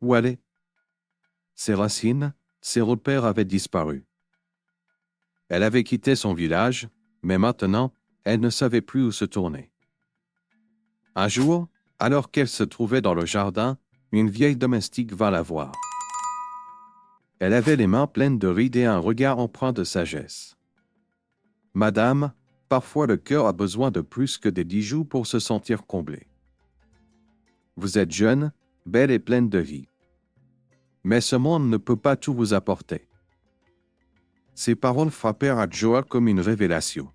Où aller? Ses racines, ses repères avaient disparu. Elle avait quitté son village, mais maintenant, elle ne savait plus où se tourner. Un jour, alors qu'elle se trouvait dans le jardin, une vieille domestique vint la voir. Elle avait les mains pleines de rides et un regard empreint de sagesse. « Madame, parfois le cœur a besoin de plus que des 10 jours pour se sentir comblé. Vous êtes jeune, belle et pleine de vie. Mais ce monde ne peut pas tout vous apporter. » Ces paroles frappèrent Adjoa comme une révélation.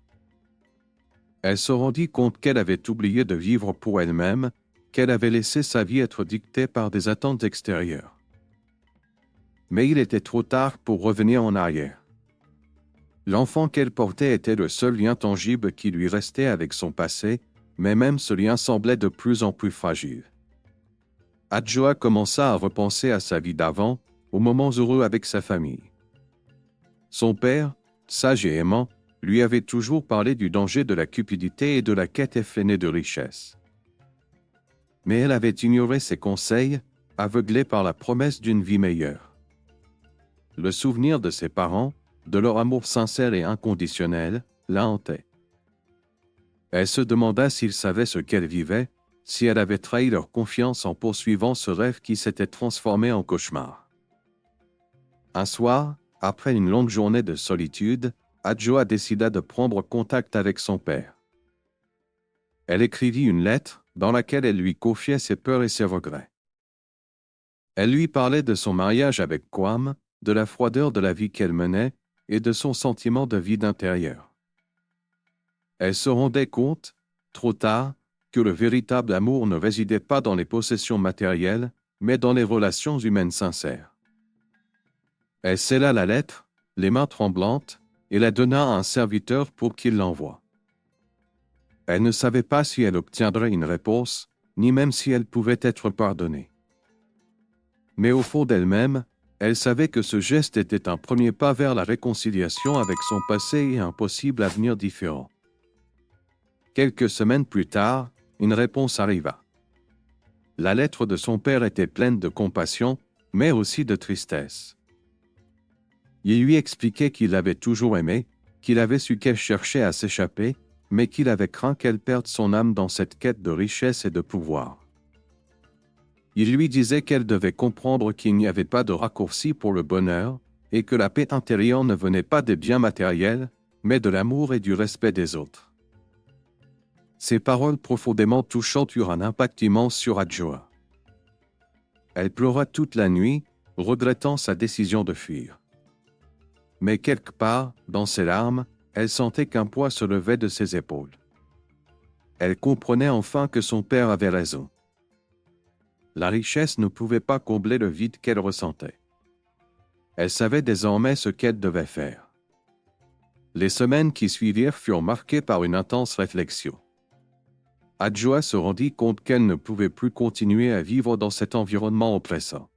Elle se rendit compte qu'elle avait oublié de vivre pour elle-même, qu'elle avait laissé sa vie être dictée par des attentes extérieures. Mais il était trop tard pour revenir en arrière. L'enfant qu'elle portait était le seul lien tangible qui lui restait avec son passé, mais même ce lien semblait de plus en plus fragile. Adjoa commença à repenser à sa vie d'avant, aux moments heureux avec sa famille. Son père, sage et aimant, lui avait toujours parlé du danger de la cupidité et de la quête effrénée de richesse. Mais elle avait ignoré ses conseils, aveuglée par la promesse d'une vie meilleure. Le souvenir de ses parents, de leur amour sincère et inconditionnel, la hantait. Elle se demanda s'ils savaient ce qu'elle vivait, si elle avait trahi leur confiance en poursuivant ce rêve qui s'était transformé en cauchemar. Un soir, après une longue journée de solitude, Adjoa décida de prendre contact avec son père. Elle écrivit une lettre dans laquelle elle lui confiait ses peurs et ses regrets. Elle lui parlait de son mariage avec Kwame, de la froideur de la vie qu'elle menait et de son sentiment de vide intérieur. Elle se rendait compte, trop tard, que le véritable amour ne résidait pas dans les possessions matérielles, mais dans les relations humaines sincères. Elle scella la lettre, les mains tremblantes, et la donna à un serviteur pour qu'il l'envoie. Elle ne savait pas si elle obtiendrait une réponse, ni même si elle pouvait être pardonnée. Mais au fond d'elle-même, elle savait que ce geste était un premier pas vers la réconciliation avec son passé et un possible avenir différent. Quelques semaines plus tard, une réponse arriva. La lettre de son père était pleine de compassion, mais aussi de tristesse. Il lui expliquait qu'il l'avait toujours aimée, qu'il avait su qu'elle cherchait à s'échapper, mais qu'il avait craint qu'elle perde son âme dans cette quête de richesse et de pouvoir. Il lui disait qu'elle devait comprendre qu'il n'y avait pas de raccourci pour le bonheur et que la paix intérieure ne venait pas des biens matériels, mais de l'amour et du respect des autres. Ces paroles profondément touchantes eurent un impact immense sur Adjoa. Elle pleura toute la nuit, regrettant sa décision de fuir. Mais quelque part, dans ses larmes, elle sentait qu'un poids se levait de ses épaules. Elle comprenait enfin que son père avait raison. La richesse ne pouvait pas combler le vide qu'elle ressentait. Elle savait désormais ce qu'elle devait faire. Les semaines qui suivirent furent marquées par une intense réflexion. Adjoa se rendit compte qu'elle ne pouvait plus continuer à vivre dans cet environnement oppressant.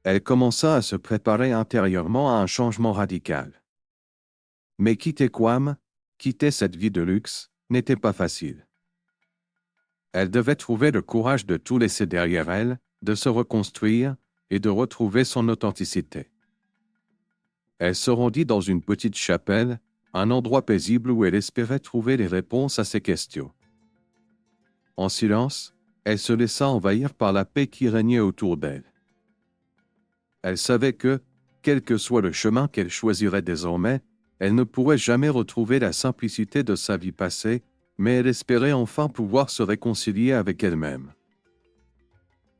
Elle commença à se préparer intérieurement à un changement radical. Mais quitter Kwame, quitter cette vie de luxe, n'était pas facile. Elle devait trouver le courage de tout laisser derrière elle, de se reconstruire et de retrouver son authenticité. Elle se rendit dans une petite chapelle, un endroit paisible où elle espérait trouver les réponses à ses questions. En silence, elle se laissa envahir par la paix qui régnait autour d'elle. Elle savait que, quel que soit le chemin qu'elle choisirait désormais, elle ne pourrait jamais retrouver la simplicité de sa vie passée, mais elle espérait enfin pouvoir se réconcilier avec elle-même.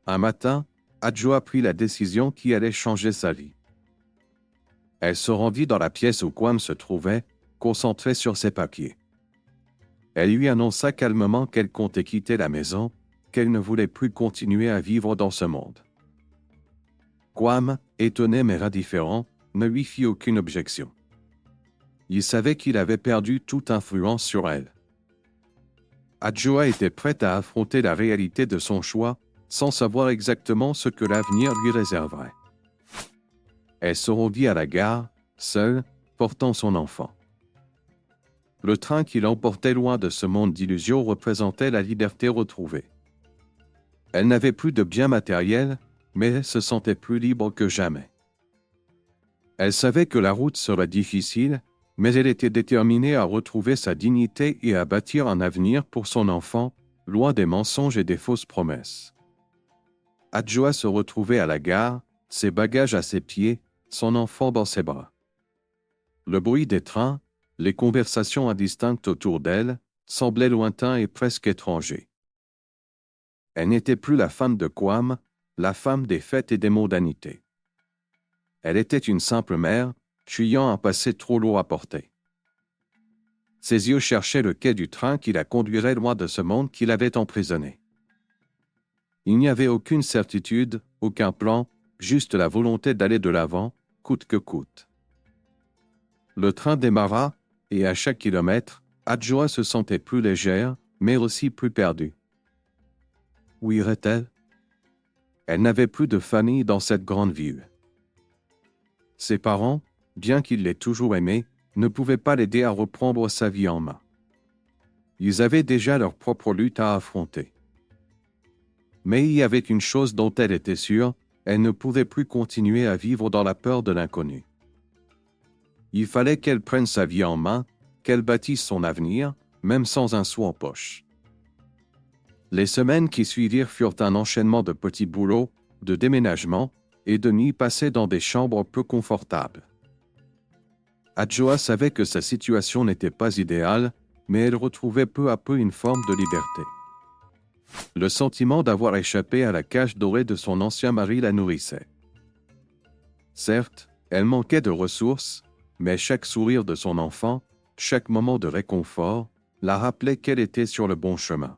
Un matin, Adjoa prit la décision qui allait changer sa vie. Elle se rendit dans la pièce où Kwame se trouvait, concentrée sur ses papiers. Elle lui annonça calmement qu'elle comptait quitter la maison, qu'elle ne voulait plus continuer à vivre dans ce monde. Kwame, étonné mais indifférent, ne lui fit aucune objection. Il savait qu'il avait perdu toute influence sur elle. Adjoa était prête à affronter la réalité de son choix, sans savoir exactement ce que l'avenir lui réserverait. Elle se rendit à la gare, seule, portant son enfant. Le train qui l'emportait loin de ce monde d'illusions représentait la liberté retrouvée. Elle n'avait plus de biens matériels, mais elle se sentait plus libre que jamais. Elle savait que la route serait difficile, mais elle était déterminée à retrouver sa dignité et à bâtir un avenir pour son enfant, loin des mensonges et des fausses promesses. Adjoa se retrouvait à la gare, ses bagages à ses pieds, son enfant dans ses bras. Le bruit des trains, les conversations indistinctes autour d'elle, semblaient lointains et presque étrangers. Elle n'était plus la femme de Kwame, la femme des fêtes et des mondanités. Elle était une simple mère, fuyant un passé trop lourd à porter. Ses yeux cherchaient le quai du train qui la conduirait loin de ce monde qui l'avait emprisonnée. Il n'y avait aucune certitude, aucun plan, juste la volonté d'aller de l'avant, coûte que coûte. Le train démarra, et à chaque kilomètre, Adjoa se sentait plus légère, mais aussi plus perdue. Où irait-elle? Elle n'avait plus de famille dans cette grande ville. Ses parents, bien qu'ils l'aient toujours aimée, ne pouvaient pas l'aider à reprendre sa vie en main. Ils avaient déjà leur propre lutte à affronter. Mais il y avait une chose dont elle était sûre, elle ne pouvait plus continuer à vivre dans la peur de l'inconnu. Il fallait qu'elle prenne sa vie en main, qu'elle bâtisse son avenir, même sans un sou en poche. Les semaines qui suivirent furent un enchaînement de petits boulots, de déménagements et de nuits passées dans des chambres peu confortables. Adjoa savait que sa situation n'était pas idéale, mais elle retrouvait peu à peu une forme de liberté. Le sentiment d'avoir échappé à la cage dorée de son ancien mari la nourrissait. Certes, elle manquait de ressources, mais chaque sourire de son enfant, chaque moment de réconfort, la rappelait qu'elle était sur le bon chemin.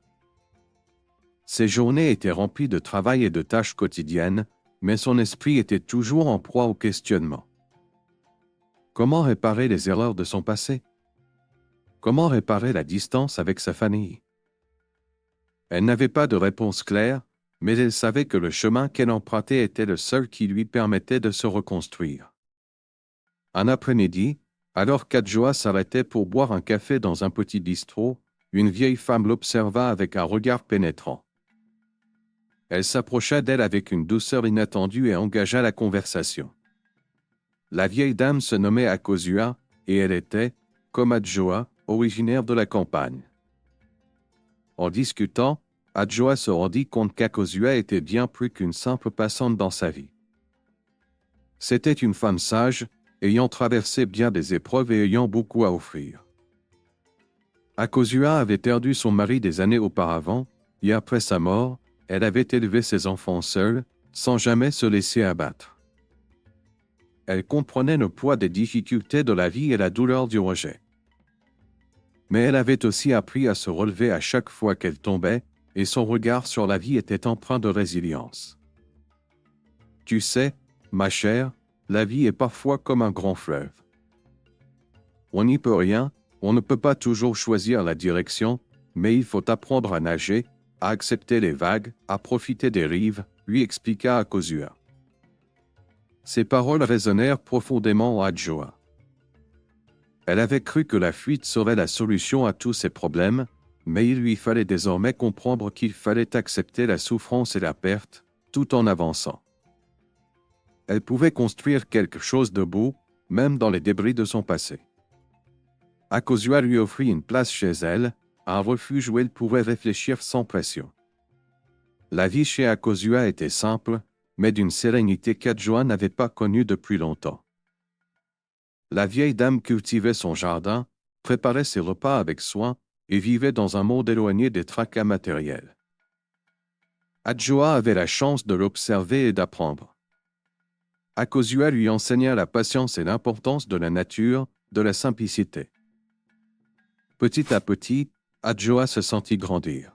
Ses journées étaient remplies de travail et de tâches quotidiennes, mais son esprit était toujours en proie au questionnement. Comment réparer les erreurs de son passé? Comment réparer la distance avec sa famille? Elle n'avait pas de réponse claire, mais elle savait que le chemin qu'elle empruntait était le seul qui lui permettait de se reconstruire. Un après-midi, alors qu'Adjoa s'arrêtait pour boire un café dans un petit bistrot, une vieille femme l'observa avec un regard pénétrant. Elle s'approcha d'elle avec une douceur inattendue et engagea la conversation. La vieille dame se nommait Akosua, et elle était, comme Adjoa, originaire de la campagne. En discutant, Adjoa se rendit compte qu'Akosua était bien plus qu'une simple passante dans sa vie. C'était une femme sage, ayant traversé bien des épreuves et ayant beaucoup à offrir. Akosua avait perdu son mari des années auparavant, et après sa mort, elle avait élevé ses enfants seule, sans jamais se laisser abattre. Elle comprenait le poids des difficultés de la vie et la douleur du rejet. Mais elle avait aussi appris à se relever à chaque fois qu'elle tombait, et son regard sur la vie était empreint de résilience. Tu sais, ma chère, la vie est parfois comme un grand fleuve. On n'y peut rien, on ne peut pas toujours choisir la direction, mais il faut apprendre à nager, à accepter les vagues, à profiter des rives, lui expliqua Akosua. Ces paroles résonnèrent profondément en Adjoa. Elle avait cru que la fuite serait la solution à tous ses problèmes, mais il lui fallait désormais comprendre qu'il fallait accepter la souffrance et la perte, tout en avançant. Elle pouvait construire quelque chose de beau, même dans les débris de son passé. Akosua lui offrit une place chez elle, un refuge où elle pouvait réfléchir sans pression. La vie chez Akosua était simple, mais d'une sérénité qu'Adjoa n'avait pas connue depuis longtemps. La vieille dame cultivait son jardin, préparait ses repas avec soin et vivait dans un monde éloigné des tracas matériels. Adjoa avait la chance de l'observer et d'apprendre. Akosua lui enseigna la patience et l'importance de la nature, de la simplicité. Petit à petit, Adjoa se sentit grandir.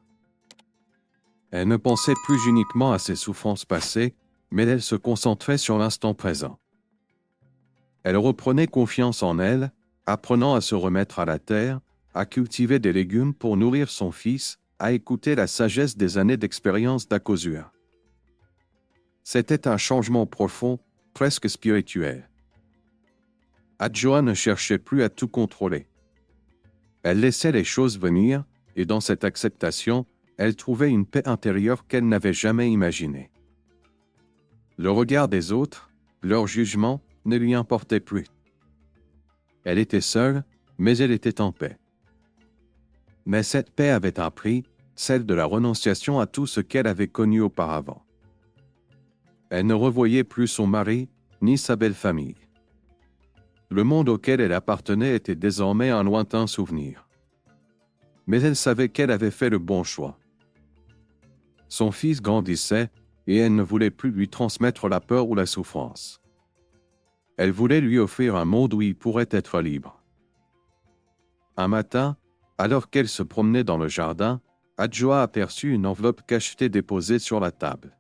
Elle ne pensait plus uniquement à ses souffrances passées, mais elle se concentrait sur l'instant présent. Elle reprenait confiance en elle, apprenant à se remettre à la terre, à cultiver des légumes pour nourrir son fils, à écouter la sagesse des années d'expérience d'Akosua. C'était un changement profond, presque spirituel. Adjoa ne cherchait plus à tout contrôler. Elle laissait les choses venir, et dans cette acceptation, elle trouvait une paix intérieure qu'elle n'avait jamais imaginée. Le regard des autres, leur jugement, ne lui importait plus. Elle était seule, mais elle était en paix. Mais cette paix avait un prix, celle de la renonciation à tout ce qu'elle avait connu auparavant. Elle ne revoyait plus son mari, ni sa belle famille. Le monde auquel elle appartenait était désormais un lointain souvenir. Mais elle savait qu'elle avait fait le bon choix. Son fils grandissait, et elle ne voulait plus lui transmettre la peur ou la souffrance. Elle voulait lui offrir un monde où il pourrait être libre. Un matin, alors qu'elle se promenait dans le jardin, Adjoa aperçut une enveloppe cachetée déposée sur la table.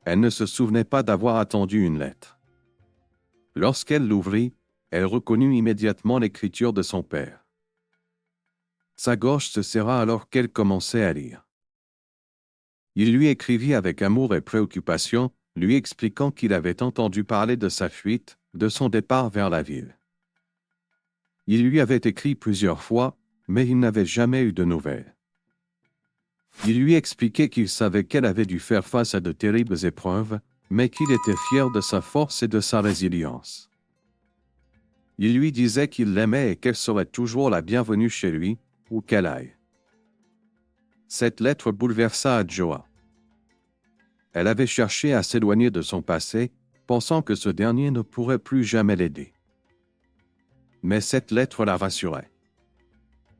Elle ne se souvenait pas d'avoir attendu une lettre. Lorsqu'elle l'ouvrit, elle reconnut immédiatement l'écriture de son père. Sa gorge se serra alors qu'elle commençait à lire. Il lui écrivit avec amour et préoccupation, lui expliquant qu'il avait entendu parler de sa fuite, de son départ vers la ville. Il lui avait écrit plusieurs fois, mais il n'avait jamais eu de nouvelles. Il lui expliquait qu'il savait qu'elle avait dû faire face à de terribles épreuves, mais qu'il était fier de sa force et de sa résilience. Il lui disait qu'il l'aimait et qu'elle serait toujours la bienvenue chez lui, où qu'elle aille. Cette lettre bouleversa Adjoa. Elle avait cherché à s'éloigner de son passé, pensant que ce dernier ne pourrait plus jamais l'aider. Mais cette lettre la rassurait.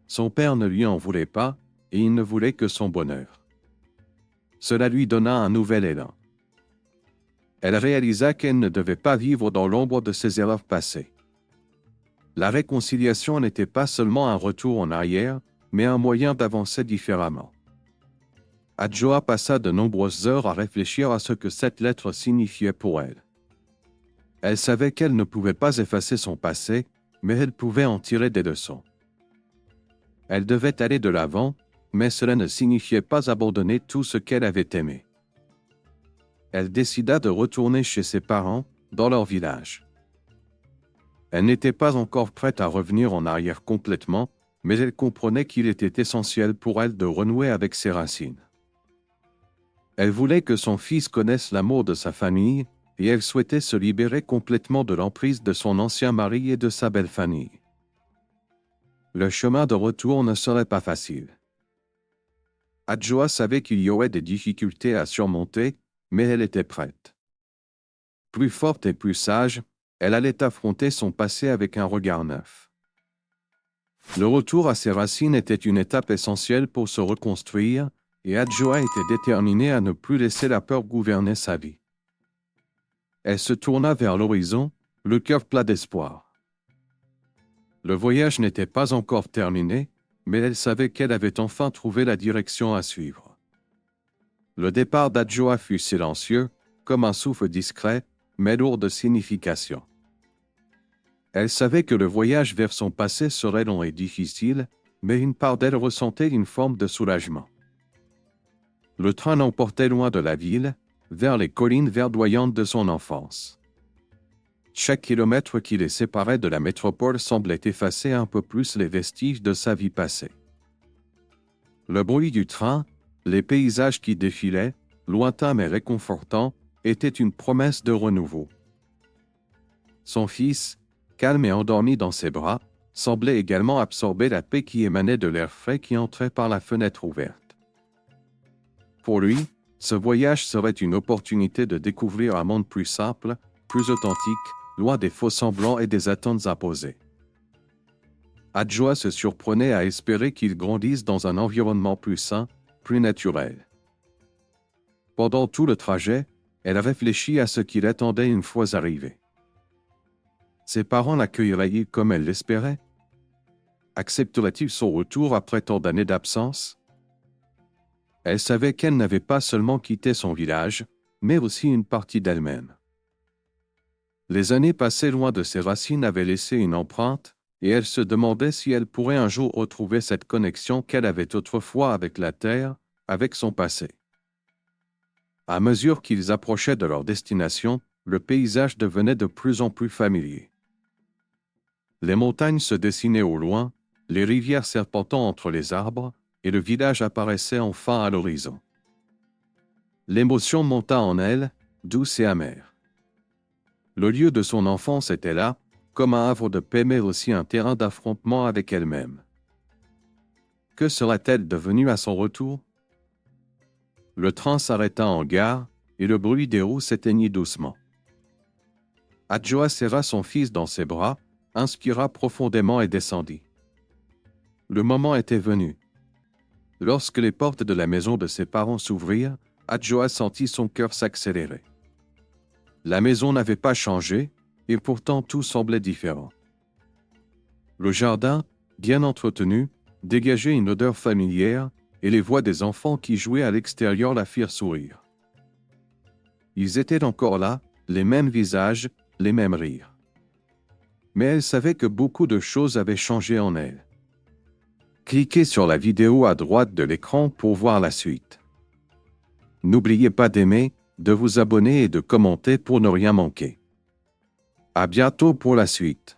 Son père ne lui en voulait pas, et il ne voulait que son bonheur. Cela lui donna un nouvel élan. Elle réalisa qu'elle ne devait pas vivre dans l'ombre de ses erreurs passées. La réconciliation n'était pas seulement un retour en arrière, mais un moyen d'avancer différemment. Adjoa passa de nombreuses heures à réfléchir à ce que cette lettre signifiait pour elle. Elle savait qu'elle ne pouvait pas effacer son passé, mais elle pouvait en tirer des leçons. Elle devait aller de l'avant, mais cela ne signifiait pas abandonner tout ce qu'elle avait aimé. Elle décida de retourner chez ses parents, dans leur village. Elle n'était pas encore prête à revenir en arrière complètement, mais elle comprenait qu'il était essentiel pour elle de renouer avec ses racines. Elle voulait que son fils connaisse l'amour de sa famille, et elle souhaitait se libérer complètement de l'emprise de son ancien mari et de sa belle famille. Le chemin de retour ne serait pas facile. Adjoa savait qu'il y aurait des difficultés à surmonter, mais elle était prête. Plus forte et plus sage, elle allait affronter son passé avec un regard neuf. Le retour à ses racines était une étape essentielle pour se reconstruire, et Adjoa était déterminée à ne plus laisser la peur gouverner sa vie. Elle se tourna vers l'horizon, le cœur plein d'espoir. Le voyage n'était pas encore terminé, mais elle savait qu'elle avait enfin trouvé la direction à suivre. Le départ d'Adjoa fut silencieux, comme un souffle discret, mais lourd de signification. Elle savait que le voyage vers son passé serait long et difficile, mais une part d'elle ressentait une forme de soulagement. Le train l'emportait loin de la ville, vers les collines verdoyantes de son enfance. Chaque kilomètre qui les séparait de la métropole semblait effacer un peu plus les vestiges de sa vie passée. Le bruit du train, les paysages qui défilaient, lointains mais réconfortants, étaient une promesse de renouveau. Son fils, calme et endormi dans ses bras, semblait également absorber la paix qui émanait de l'air frais qui entrait par la fenêtre ouverte. Pour lui, ce voyage serait une opportunité de découvrir un monde plus simple, plus authentique, loin des faux-semblants et des attentes imposées. Adjoa se surprenait à espérer qu'il grandisse dans un environnement plus sain, plus naturel. Pendant tout le trajet, elle réfléchit à ce qui l'attendait une fois arrivé. Ses parents l'accueilleraient-ils comme elle l'espérait? Accepterait-il son retour après tant d'années d'absence? Elle savait qu'elle n'avait pas seulement quitté son village, mais aussi une partie d'elle-même. Les années passées loin de ses racines avaient laissé une empreinte, et elle se demandait si elle pourrait un jour retrouver cette connexion qu'elle avait autrefois avec la terre, avec son passé. À mesure qu'ils approchaient de leur destination, le paysage devenait de plus en plus familier. Les montagnes se dessinaient au loin, les rivières serpentant entre les arbres, et le village apparaissait enfin à l'horizon. L'émotion monta en elle, douce et amère. Le lieu de son enfance était là, comme un havre de paix mais aussi un terrain d'affrontement avec elle-même. Que sera-t-elle devenue à son retour? Le train s'arrêta en gare, et le bruit des roues s'éteignit doucement. Adjoa serra son fils dans ses bras, inspira profondément et descendit. Le moment était venu. Lorsque les portes de la maison de ses parents s'ouvrirent, Adjoa sentit son cœur s'accélérer. La maison n'avait pas changé, et pourtant tout semblait différent. Le jardin, bien entretenu, dégageait une odeur familière, et les voix des enfants qui jouaient à l'extérieur la firent sourire. Ils étaient encore là, les mêmes visages, les mêmes rires. Mais elle savait que beaucoup de choses avaient changé en elle. Cliquez sur la vidéo à droite de l'écran pour voir la suite. N'oubliez pas d'aimer, de vous abonner et de commenter pour ne rien manquer. À bientôt pour la suite.